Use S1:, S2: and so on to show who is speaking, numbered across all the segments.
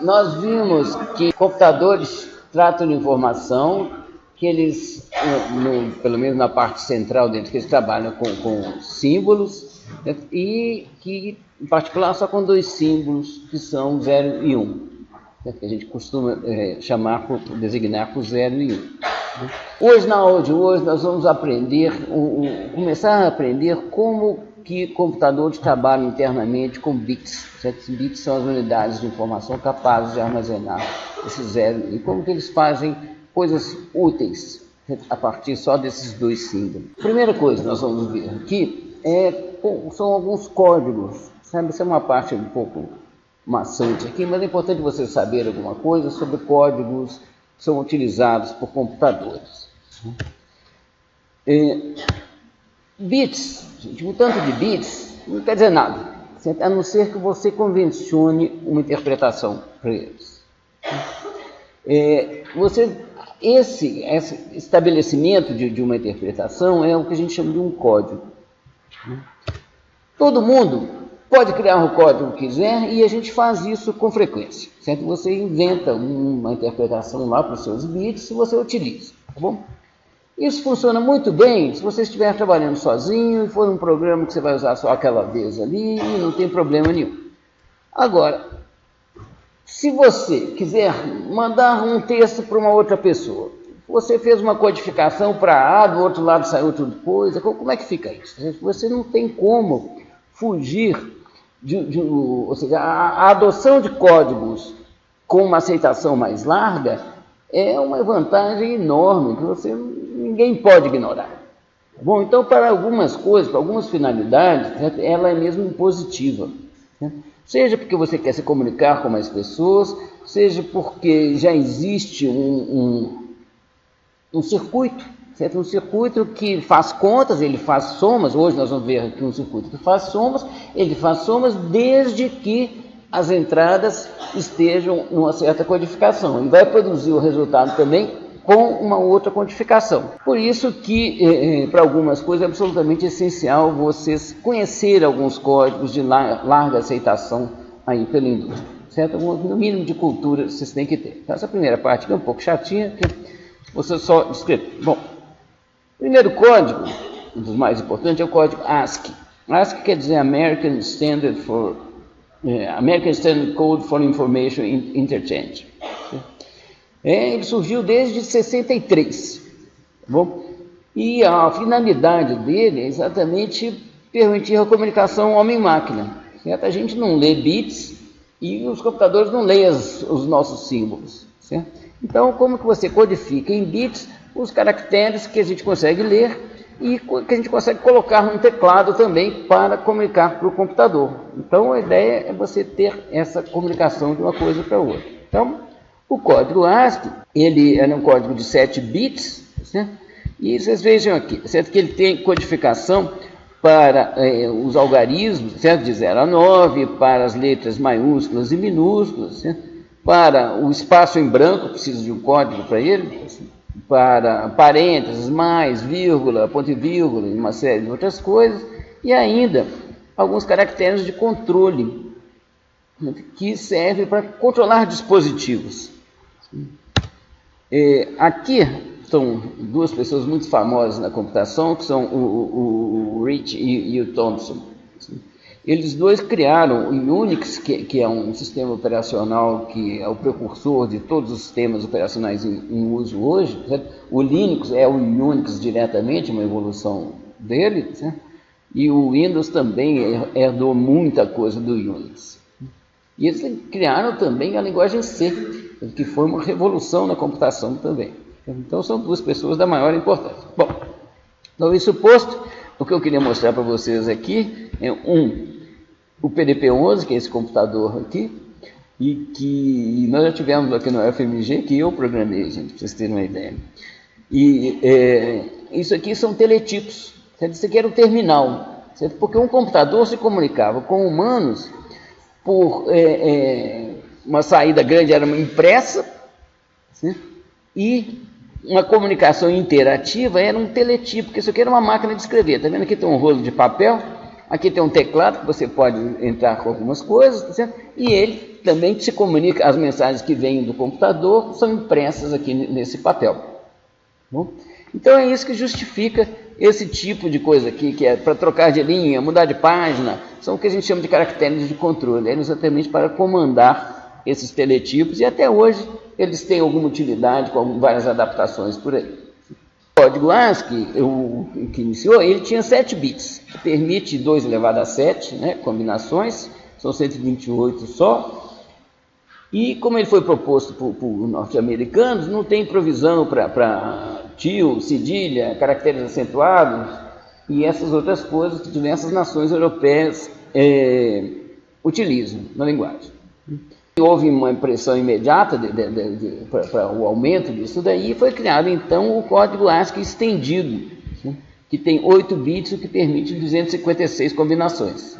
S1: nós vimos que computadores tratam de informação, que eles, pelo menos na parte central deles, que eles trabalham com símbolos, né, e que, em particular, só com dois símbolos, que são 0 e 1, né, que a gente costuma designar por 0 e 1. Hoje, na aula de hoje, nós vamos começar a aprender como que computadores trabalham internamente com bits. Certo? Bits são as unidades de informação capazes de armazenar esse 0 e como que eles fazem coisas úteis, certo? A partir só desses dois símbolos. A primeira coisa que nós vamos ver aqui são alguns códigos. Sabe? Isso é uma parte um pouco maçante aqui, mas é importante você saber alguma coisa sobre códigos que são utilizados por computadores. Bits, gente, um tanto de bits não quer dizer nada, certo? A não ser que você convencione uma interpretação para eles. Esse estabelecimento de uma interpretação é o que a gente chama de um código. Todo mundo pode criar o código que quiser e a gente faz isso com frequência, certo? Você inventa uma interpretação lá para os seus bits e você utiliza, tá bom? Isso funciona muito bem se você estiver trabalhando sozinho e for um programa que você vai usar só aquela vez ali e não tem problema nenhum. Agora, se você quiser mandar um texto para uma outra pessoa, você fez uma codificação para A, do outro lado saiu outra coisa, como é que fica isso? Você não tem como fugir ou seja, a adoção de códigos com uma aceitação mais larga é uma vantagem enorme que ninguém pode ignorar. Bom, então para algumas coisas, para algumas finalidades, certo? Ela é mesmo impositiva. Certo? Seja porque você quer se comunicar com mais pessoas, seja porque já existe um circuito, certo? Um circuito que faz contas, ele faz somas. Hoje nós vamos ver aqui um circuito que faz somas, ele faz somas desde que as entradas estejam numa certa codificação e vai produzir o resultado também com uma outra codificação. Por isso que, para algumas coisas, é absolutamente essencial vocês conhecer alguns códigos de larga aceitação aí pela indústria, certo? No mínimo de cultura vocês têm que ter. Então, essa primeira parte aqui é um pouco chatinha, que você só descreve. Bom, o primeiro código, um dos mais importantes, é o código ASCII. ASCII quer dizer American Standard Code for Information Interchange. Ele surgiu desde 63, tá bom? E a finalidade dele é exatamente permitir a comunicação homem-máquina. Certo? A gente não lê bits e os computadores não leem os nossos símbolos. Certo? Então, como que você codifica em bits os caracteres que a gente consegue ler e que a gente consegue colocar no teclado também para comunicar para o computador. Então, a ideia é você ter essa comunicação de uma coisa para outra. Então, o código ASCII, ele é um código de 7 bits, certo? E vocês vejam aqui, certo? Que ele tem codificação para os algarismos, certo? De 0 a 9, para as letras maiúsculas e minúsculas, certo? Para o espaço em branco, precisa de um código para ele, para parênteses, mais, vírgula, ponto e vírgula, e uma série de outras coisas, e ainda alguns caracteres de controle, que servem para controlar dispositivos. Aqui estão duas pessoas muito famosas na computação, que são o Rich e o Thompson. Eles dois criaram o Unix, que é um sistema operacional que é o precursor de todos os sistemas operacionais em uso hoje. Certo? O Linux é o Unix diretamente, uma evolução dele, certo? E o Windows também herdou muita coisa do Unix. E eles criaram também a linguagem C, que foi uma revolução na computação também. Então são duas pessoas da maior importância. Bom, então isso posto, o que eu queria mostrar para vocês aqui é o PDP-11, que é esse computador aqui, e que nós já tivemos aqui no FMG, que eu programei, gente, para vocês terem uma ideia. E isso aqui são teletipos, certo? Isso aqui era um terminal, certo? Porque um computador se comunicava com humanos por uma saída grande, era uma impressa, certo? E uma comunicação interativa era um teletipo, porque isso aqui era uma máquina de escrever. Está vendo aqui tem um rolo de papel? Aqui tem um teclado que você pode entrar com algumas coisas, tá certo? E ele também se comunica, as mensagens que vêm do computador são impressas aqui nesse papel. Bom? Então é isso que justifica esse tipo de coisa aqui, que é para trocar de linha, mudar de página, são o que a gente chama de caracteres de controle, é exatamente para comandar esses teletipos, e até hoje eles têm alguma utilidade com várias adaptações por aí. O código ASCII, que iniciou, ele tinha 7 bits, que permite 2 elevado a 7, né, combinações, são 128 só, e como ele foi proposto por norte-americanos, não tem provisão para tio, cedilha, caracteres acentuados e essas outras coisas que diversas nações europeias utilizam na linguagem. Houve uma impressão imediata para o aumento disso daí, e foi criado então o código ASCII estendido, que tem 8 bits, o que permite 256 combinações.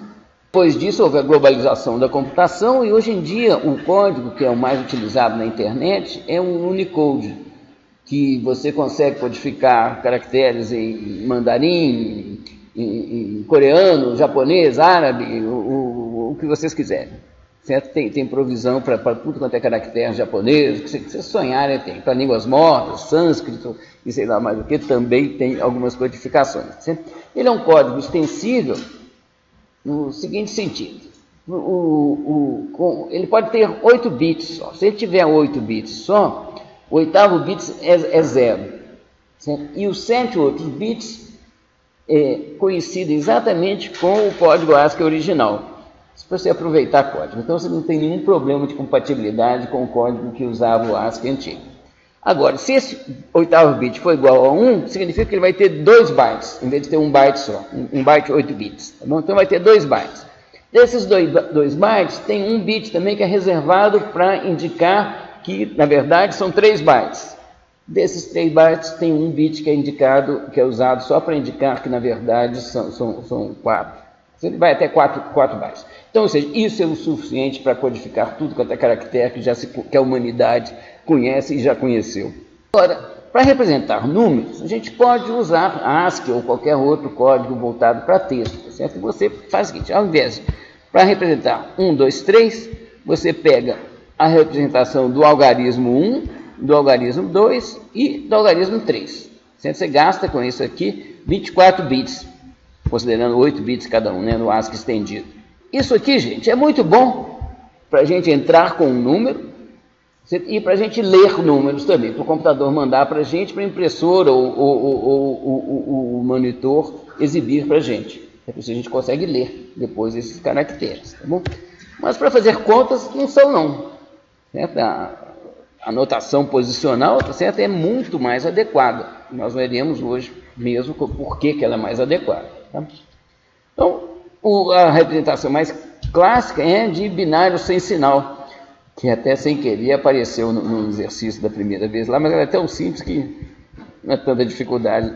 S1: Depois disso houve a globalização da computação e hoje em dia o código que é o mais utilizado na internet é o Unicode, que você consegue codificar caracteres em mandarim, em coreano, japonês, árabe, o que vocês quiserem. Certo? Tem provisão para tudo quanto é caractere japonês, que vocês sonharem tem. Para línguas mortas, sânscrito e sei lá mais o que, também tem algumas codificações. Certo? Ele é um código extensível no seguinte sentido. Ele pode ter 8 bits só. Se ele tiver 8 bits só, o oitavo bit é 0. Certo? E os 7 outros bits coincidem exatamente com o código ASCII original. Se você aproveitar código. Então você não tem nenhum problema de compatibilidade com o código que usava o ASCII antigo. Agora, se esse oitavo bit for igual a 1, significa que ele vai ter 2 bytes, em vez de ter 1 byte só. 1 byte, 8 bits. Tá bom? Então vai ter 2 bytes. Desses 2 bytes, tem um bit também que é reservado para indicar que, na verdade, são 3 bytes. Desses 3 bytes, tem um bit que é indicado, que é usado só para indicar que, na verdade, são 4. Ele vai até 4 bytes. Então, ou seja, isso é o suficiente para codificar tudo quanto é caractere que a humanidade conhece e já conheceu. Agora, para representar números, a gente pode usar ASCII ou qualquer outro código voltado para texto, certo? Você faz o seguinte, ao invés, para representar 1, 2, 3, você pega a representação do algarismo 1, do algarismo 2 e do algarismo 3. Certo? Você gasta com isso aqui 24 bits, considerando 8 bits cada um, né, no ASCII estendido. Isso aqui, gente, é muito bom para a gente entrar com um número e para a gente ler números também, para o computador mandar para a gente, para a impressora ou o monitor exibir para a gente. É por isso que a gente consegue ler depois esses caracteres, tá bom? Mas para fazer contas, não são não. Certo? A notação posicional, tá certo? É muito mais adequada. Nós veremos hoje mesmo por que ela é mais adequada. Tá? Então, a representação mais clássica é de binário sem sinal, que até sem querer apareceu no exercício da primeira vez lá, mas ela é tão simples que não é tanta dificuldade.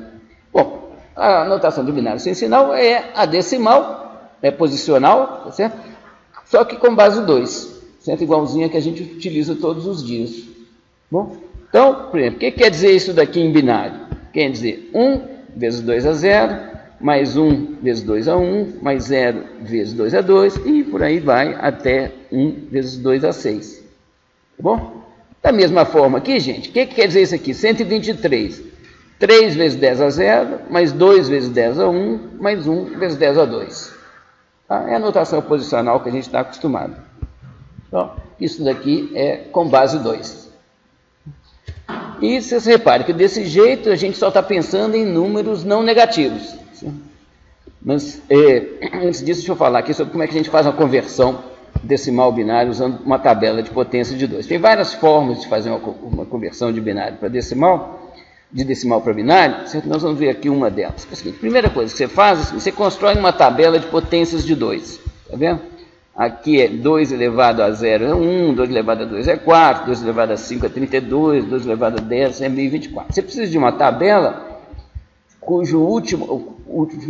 S1: Bom, a notação do binário sem sinal é a decimal, é posicional, tá certo? Só que com base 2, certo? Igualzinha que a gente utiliza todos os dias. Bom, então, por exemplo, o que quer dizer isso daqui em binário? Quer dizer 1 vezes 2 a 0, mais 1 vezes 2 a 1, mais 0 vezes 2 a 2, e por aí vai até 1 vezes 2 a 6. Tá bom? Da mesma forma aqui, gente, o que quer dizer isso aqui? 123. 3 vezes 10 a 0, mais 2 vezes 10 a 1, mais 1 vezes 10 a 2. Tá? É a notação posicional que a gente está acostumado. Então, isso daqui é com base 2. E vocês reparem que desse jeito a gente só está pensando em números não negativos. Mas antes disso, deixa eu falar aqui sobre como é que a gente faz uma conversão decimal binário usando uma tabela de potência de 2. Tem várias formas de fazer uma conversão de binário para decimal, de decimal para binário, certo? Nós vamos ver aqui uma delas. É o seguinte, a primeira coisa que você faz é você constrói uma tabela de potências de 2. Tá vendo? Aqui é 2 elevado a 0 é 1, 2 elevado a 2 é 4, 2 elevado a 5 é 32, 2 elevado a 10 é 1024. Você precisa de uma tabela cujo último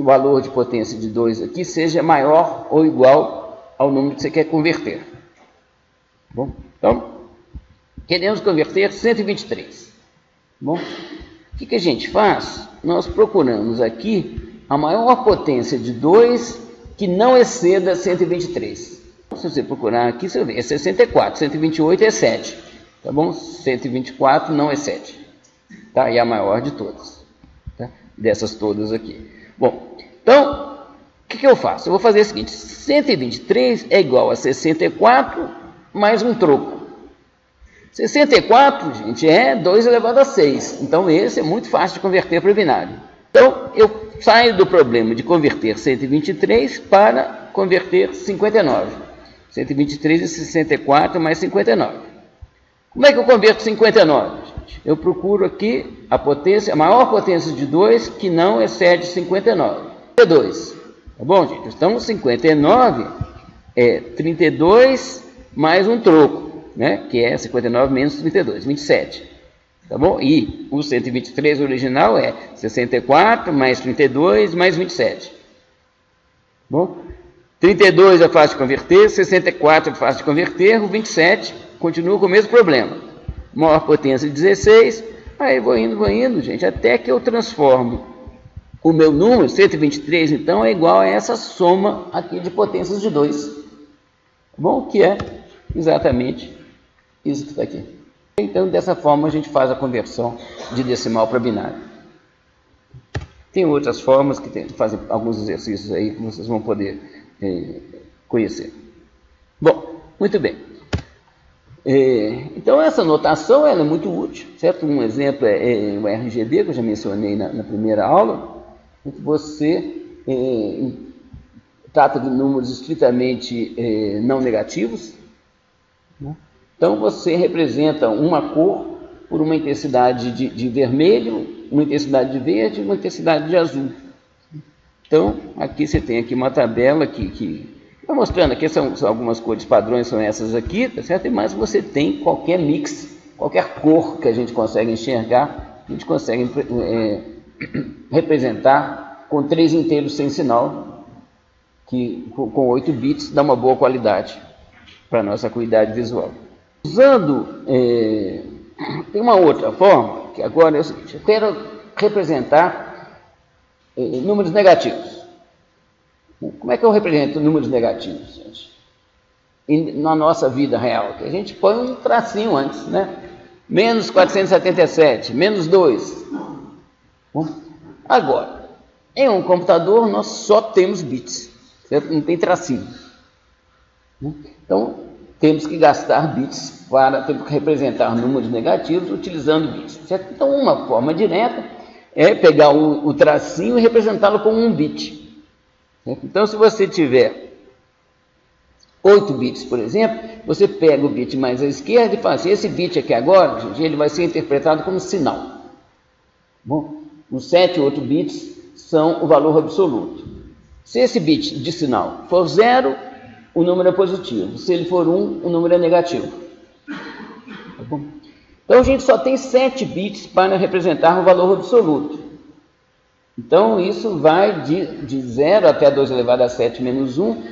S1: valor de potência de 2 aqui seja maior ou igual ao número que você quer converter. Bom, então, queremos converter 123. Bom, o que a gente faz? Nós procuramos aqui a maior potência de 2 que não exceda 123. Se você procurar aqui, você vê, é 64, 128 é 7, tá bom? 124 não excede, tá? E a maior de todas, tá? Dessas todas aqui. Bom, então, o que eu faço? Eu vou fazer o seguinte, 123 é igual a 64 mais um troco. 64, gente, é 2 elevado a 6, então esse é muito fácil de converter para o binário. Então, eu saio do problema de converter 123 para converter 59. 123 e 64 mais 59. Como é que eu converto 59? Gente? Eu procuro aqui a potência, a maior potência de 2 que não excede 59. 32. Tá bom, gente? Então, 59 é 32 mais um troco, né? Que é 59 menos 32, 27. Tá bom? E o 123 original é 64 mais 32 mais 27. Bom? 32 é fácil de converter, 64 é fácil de converter, o 27 continua com o mesmo problema. Maior potência de 16, aí vou indo, gente, até que eu transformo o meu número, 123, então, é igual a essa soma aqui de potências de 2. Tá bom? Que é exatamente isso que está aqui. Então, dessa forma, a gente faz a conversão de decimal para binário. Tem outras formas que fazem alguns exercícios aí que vocês vão poder conhecer. Bom, muito bem. Então, essa notação ela é muito útil, certo? Um exemplo é o RGB, que eu já mencionei na primeira aula, em que você trata de números estritamente não negativos, né? Então, você representa uma cor por uma intensidade de vermelho, uma intensidade de verde e uma intensidade de azul. Então, aqui você tem aqui uma tabela que está mostrando, aqui são algumas cores padrões, são essas aqui, tá certo? Mas você tem qualquer mix, qualquer cor que a gente consegue enxergar, a gente consegue representar com 3 inteiros sem sinal, que com 8 bits dá uma boa qualidade para a nossa acuidade visual. Usando, tem uma outra forma, que agora é o seguinte, eu quero representar números negativos. Como é que eu represento números negativos, gente? Na nossa vida real, que a gente põe um tracinho antes, né? Menos 477, menos 2. Bom, agora, em um computador nós só temos bits, certo? Não tem tracinho. Então, temos que gastar bits temos que representar números negativos utilizando bits, certo? Então, uma forma direta é pegar o tracinho e representá-lo como um bit. Certo? Então, se você tiver 8 bits, por exemplo, você pega o bit mais à esquerda e faz assim, esse bit aqui agora, gente, ele vai ser interpretado como sinal. Bom, os 7 e 8 bits são o valor absoluto. Se esse bit de sinal for 0, o número é positivo. Se ele for 1, o número é negativo. Tá bom? Então, a gente só tem 7 bits para representar o valor absoluto. Então, isso vai de 0 até 2 elevado a 7 menos 1,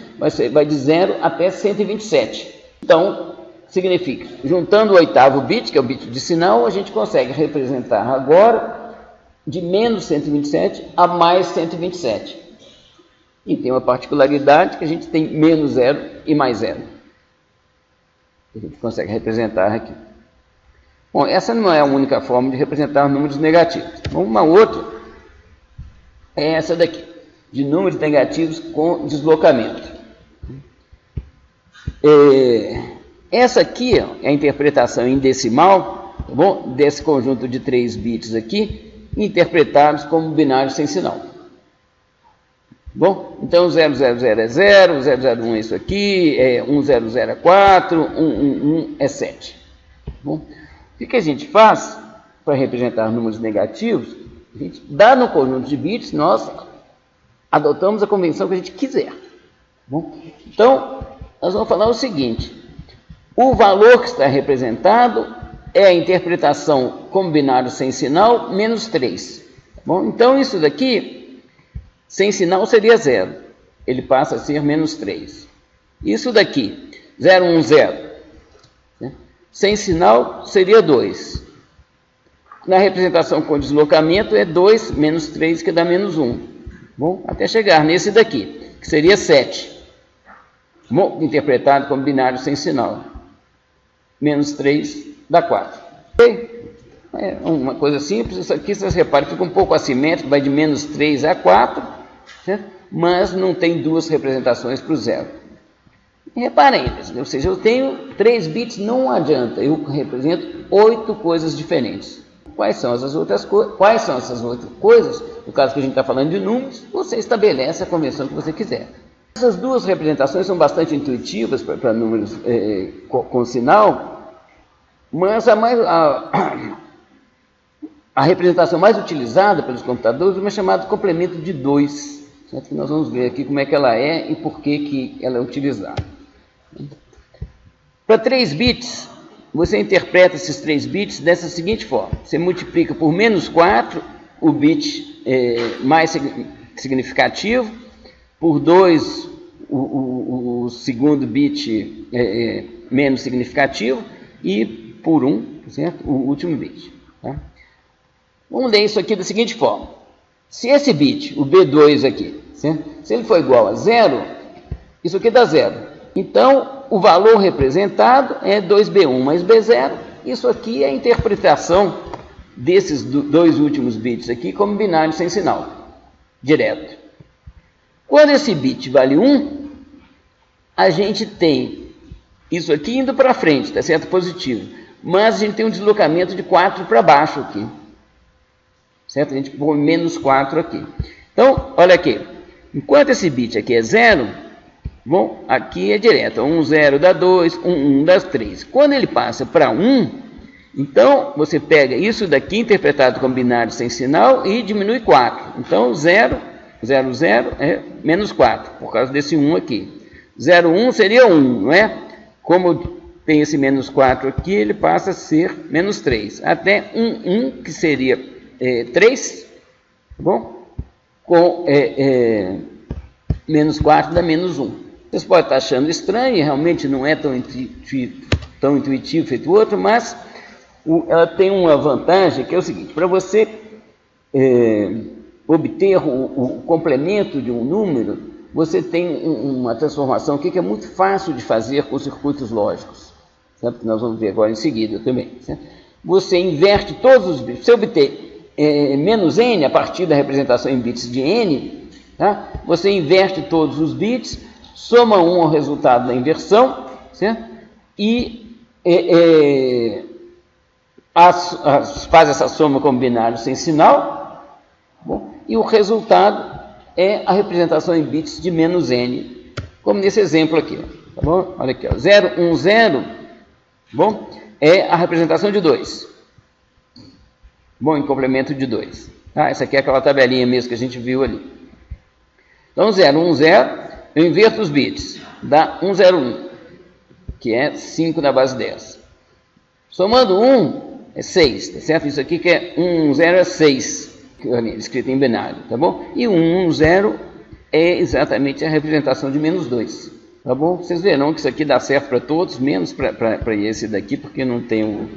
S1: vai de 0 até 127. Então, significa, juntando o 8º bit, que é o bit de sinal, a gente consegue representar agora de menos 127 a mais 127. E tem uma particularidade que a gente tem menos 0 e mais 0. A gente consegue representar aqui. Bom, essa não é a única forma de representar números negativos. Uma outra é essa daqui, de números negativos com deslocamento. Essa aqui é a interpretação em decimal, tá bom? Desse conjunto de 3 bits aqui, interpretados como binário sem sinal. Bom, então 000 é 0, 001 é isso aqui, 1004 é 4, 111 é 7. Bom, o que a gente faz para representar números negativos? A gente dá no conjunto de bits, nós adotamos a convenção que a gente quiser. Bom, então, nós vamos falar o seguinte, o valor que está representado é a interpretação como binário sem sinal menos 3. Bom, então isso daqui, sem sinal seria 0, ele passa a ser menos 3. Isso daqui, 010, né? Sem sinal seria 2. Na representação com deslocamento é 2 menos 3, que dá menos 1. Bom, até chegar nesse daqui. que seria 7. Bom, interpretado como binário sem sinal. Menos 3 dá 4. Ok? É uma coisa simples. Isso aqui, vocês reparem, fica um pouco assimétrico, vai de menos 3 a 4, certo? Mas não tem duas representações para o zero. E reparem, ou seja, eu tenho 3 bits, não adianta, eu represento 8 coisas diferentes. Quais são essas outras coisas? No caso que a gente está falando de números, você estabelece a convenção que você quiser. Essas duas representações são bastante intuitivas para números com sinal, mas a representação mais utilizada pelos computadores é uma chamada complemento de 2. Certo? Nós vamos ver aqui como é que ela é e por que ela é utilizada. Para 3 bits, você interpreta esses 3 bits dessa seguinte forma. Você multiplica por menos 4 o bit mais significativo, por 2 o segundo bit menos significativo e por 1, certo? O último bit. Tá? Vamos ler isso aqui da seguinte forma. Se esse bit, o B2 aqui, certo? Se ele for igual a 0, isso aqui dá 0. Então, o valor representado é 2B1 mais B0. Isso aqui é a interpretação desses dois últimos bits aqui como binário sem sinal, direto. Quando esse bit vale 1, a gente tem isso aqui indo para frente, tá certo? Positivo. Mas a gente tem um deslocamento de 4 para baixo aqui. Certo? A gente põe menos 4 aqui. Então, olha aqui. Enquanto esse bit aqui é 0, bom, aqui é direto. 1, 0 dá 2, 1, 1 dá 3. Quando ele passa para 1, então você pega isso daqui interpretado como binário sem sinal e diminui 4. Então, 0, 0, 0 é menos 4, por causa desse 1 aqui. 0, 1 seria 1, não é? Como tem esse menos 4 aqui, ele passa a ser menos 3. Até 1, 1, que seria 3, bom, com menos 4 dá menos 1. Vocês podem estar achando estranho, realmente não é tão intuitivo feito o outro, mas ela tem uma vantagem que é o seguinte: para você obter o complemento de um número, você tem uma transformação aqui que é muito fácil de fazer com circuitos lógicos, certo? Que nós vamos ver agora em seguida também. Certo? Você inverte todos os bits. Se obter menos n a partir da representação em bits de n, tá? Você inverte todos os bits, soma 1 ao resultado da inversão, certo? E faz essa soma como binário sem sinal, bom, e o resultado é a representação em bits de menos n, como nesse exemplo aqui. Tá bom? Olha aqui, ó, 0, 1, 0, bom, é a representação de 2. Bom, em complemento de 2. Tá? Essa aqui é aquela tabelinha mesmo que a gente viu ali. Então, 0, 1, 0, eu inverto os bits, dá 1, 0, 1, que é 5 na base 10. Somando 1, é 6, tá certo? Isso aqui que é 1, 0 é 6, escrito em binário, tá bom? E 1, 0 é exatamente a representação de menos 2, tá bom? Vocês verão que isso aqui dá certo para todos, menos para esse daqui, porque não tem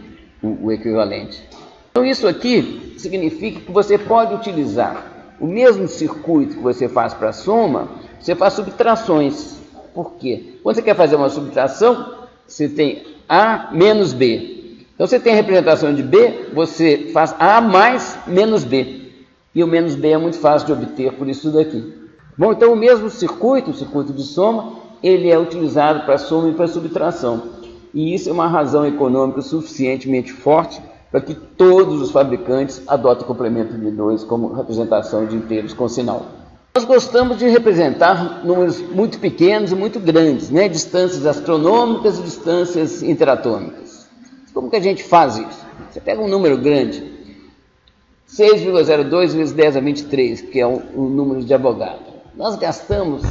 S1: o equivalente. Então, isso aqui significa que você pode utilizar o mesmo circuito que você faz para a soma, você faz subtrações. Por quê? Quando você quer fazer uma subtração, você tem A menos B. Então, você tem a representação de B, você faz A mais menos B. E o menos B é muito fácil de obter por isso daqui. Bom, então o mesmo circuito, o circuito de soma, ele é utilizado para soma e para subtração. E isso é uma razão econômica suficientemente forte para que todos os fabricantes adotem o complemento de 2 como representação de inteiros com sinal. Nós gostamos de representar números muito pequenos e muito grandes, né? Distâncias astronômicas e distâncias interatômicas. Como que a gente faz isso? Você pega um número grande, 6,02 vezes 10 a 23, que é o número de Avogadro. Nós gastamos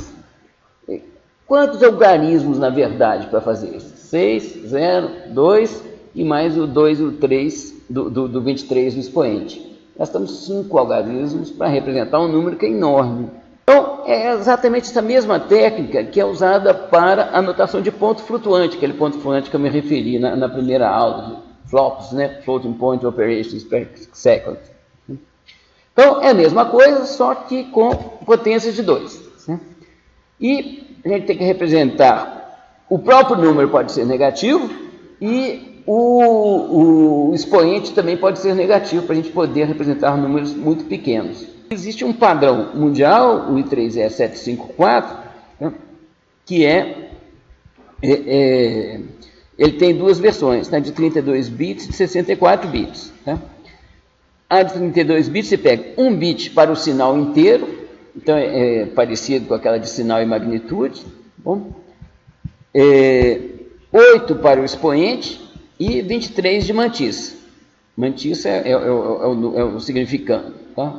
S1: quantos algarismos, na verdade, para fazer isso? 6, 0, 2 e mais o 2 e o 3 do 23 do expoente. Gastamos 5 algarismos para representar um número que é enorme. Então, é exatamente essa mesma técnica que é usada para a notação de ponto flutuante, aquele ponto flutuante que eu me referi na primeira aula de FLOPS, né? Floating Point Operations per Second. Então, é a mesma coisa, só que com potências de 2. Né? E a gente tem que representar, o próprio número pode ser negativo e o expoente também pode ser negativo para a gente poder representar números muito pequenos. Existe um padrão mundial, o I3E754, né, que ele tem duas versões, tá, de 32 bits e de 64 bits. Tá? A de 32 bits você pega um bit para o sinal inteiro, então é parecido com aquela de sinal e magnitude, bom? 8 para o expoente e 23 de mantissa. Mantissa é o significando. Tá?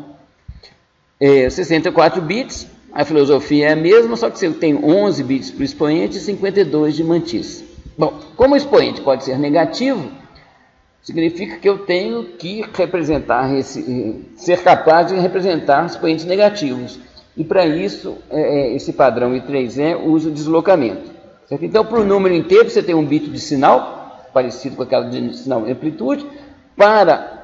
S1: 64 bits, a filosofia é a mesma, só que você tem 11 bits para o expoente e 52 de mantissa. Bom, como o expoente pode ser negativo, significa que eu tenho que representar, ser capaz de representar expoentes negativos. E para isso, esse padrão I3E usa o deslocamento. Certo? Então, para o número inteiro, você tem um bit de sinal, parecido com aquela de sinal de amplitude. Para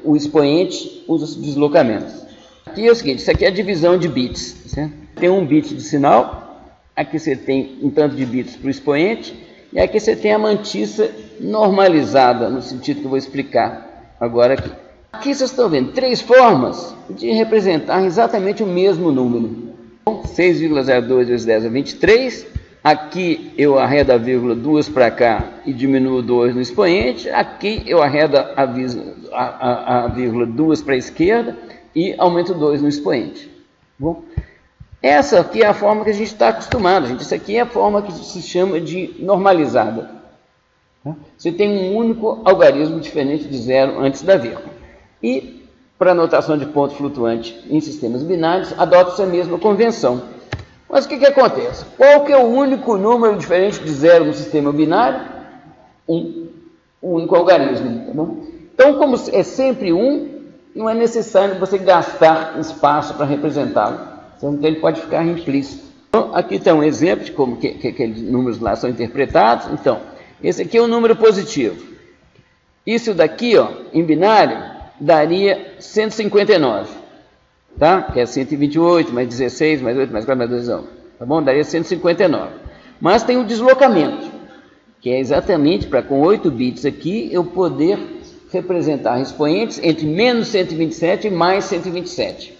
S1: o expoente, usa-se deslocamentos. Aqui é o seguinte, isso aqui é a divisão de bits. Certo? Tem um bit de sinal, aqui você tem um tanto de bits para o expoente, e aqui você tem a mantissa normalizada, no sentido que eu vou explicar agora aqui. Aqui vocês estão vendo 3 formas de representar exatamente o mesmo número. 6,02 vezes 10 é 23. Aqui eu arredo a vírgula 2 para cá e diminuo 2 no expoente. Aqui eu arredo a vírgula 2 para a esquerda e aumento 2 no expoente. Bom, essa aqui é a forma que a gente está acostumado. Essa aqui é a forma que se chama de normalizada. Você tem um único algarismo diferente de zero antes da vírgula. E, para a notação de ponto flutuante em sistemas binários, adota-se a mesma convenção. Mas o que acontece? Qual que é o único número diferente de zero no sistema binário? O único algarismo. Tá bom? Então, como é sempre não é necessário você gastar espaço para representá-lo. Então, ele pode ficar implícito. Então, aqui está um exemplo de como que aqueles números lá são interpretados. Então, esse aqui é um número positivo. Isso daqui, ó, em binário, daria 159, tá? Que é 128, mais 16, mais 8, mais 4, mais 2, tá bom? Daria 159. Mas tem o deslocamento, que é exatamente para com 8 bits aqui eu poder representar expoentes entre menos 127 e mais 127.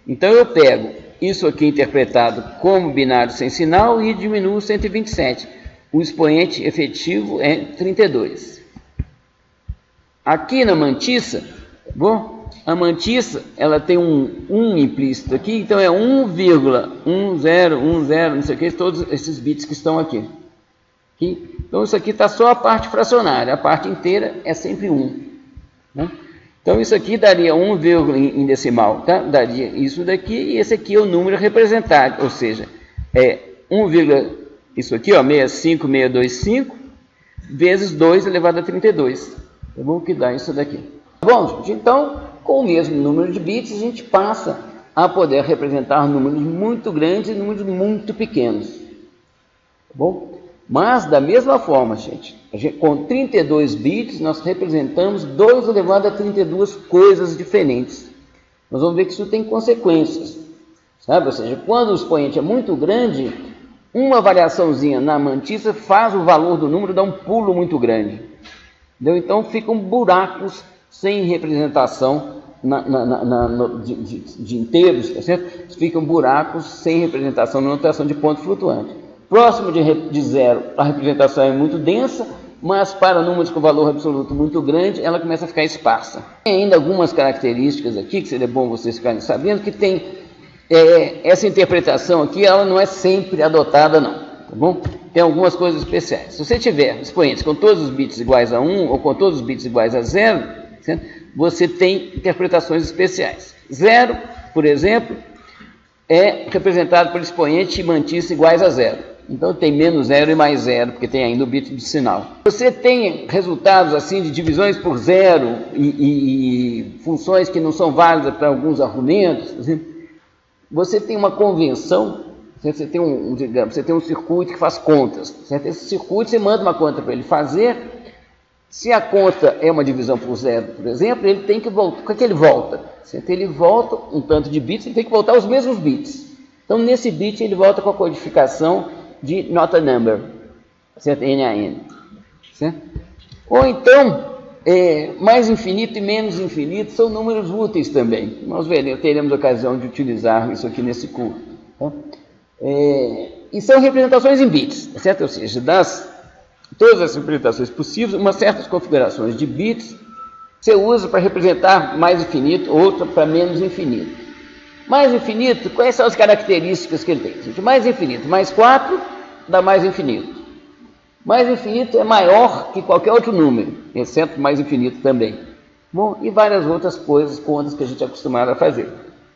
S1: Então eu pego isso aqui interpretado como binário sem sinal e diminuo 127. O expoente efetivo é 32. Aqui na mantissa, bom, a mantissa ela tem um implícito aqui, então é 1,1010, não sei o que, todos esses bits que estão aqui. Então isso aqui está só a parte fracionária, a parte inteira é sempre 1. Né? Então isso aqui daria 1, em decimal, tá? Daria isso daqui, e esse aqui é o número representado, ou seja, é 1, isso aqui, ó, 65625 vezes 2 elevado a 32. Tá bom? Que dá isso daqui. Bom, gente, então, com o mesmo número de bits, a gente passa a poder representar números muito grandes e números muito pequenos. Tá bom? Mas, da mesma forma, gente, com 32 bits, nós representamos 2 elevado a 32 coisas diferentes. Nós vamos ver que isso tem consequências. Sabe? Ou seja, quando o expoente é muito grande, uma variaçãozinha na mantissa faz o valor do número dar um pulo muito grande. Entendeu? Então ficam buracos sem representação de inteiros, tá certo? Ficam buracos sem representação na notação de ponto flutuante. Próximo de zero, a representação é muito densa, mas para números com valor absoluto muito grande, ela começa a ficar esparsa. Tem ainda algumas características aqui, que seria bom vocês ficarem sabendo, que tem essa interpretação aqui, ela não é sempre adotada não. Tá bom? Tem algumas coisas especiais. Se você tiver expoentes com todos os bits iguais a 1 ou com todos os bits iguais a 0, certo? Você tem interpretações especiais. 0, por exemplo, é representado por expoente e mantissa iguais a 0. Então tem menos 0 e mais 0, porque tem ainda o bit de sinal. Você tem resultados assim de divisões por 0 e funções que não são válidas para alguns argumentos. Você tem uma convenção. Você tem um circuito que faz contas. Certo? Esse circuito, você manda uma conta para ele fazer. Se a conta é uma divisão por 0, por exemplo, ele tem que voltar. O que é que ele volta? Certo? Ele volta um tanto de bits, ele tem que voltar os mesmos bits. Então, nesse bit, ele volta com a codificação de nota number, certo? NaN. Certo? Ou então, mais infinito e menos infinito são números úteis também. Nós teremos ocasião de utilizar isso aqui nesse curso. Tá? E são representações em bits, certo? Ou seja, todas as representações possíveis, umas certas configurações de bits você usa para representar mais infinito, outra para menos infinito. Mais infinito, quais são as características que ele tem? Mais infinito, mais 4 dá mais infinito. Mais infinito é maior que qualquer outro número, exceto mais infinito também. Bom, e várias outras coisas, contas que a gente é acostumado a fazer.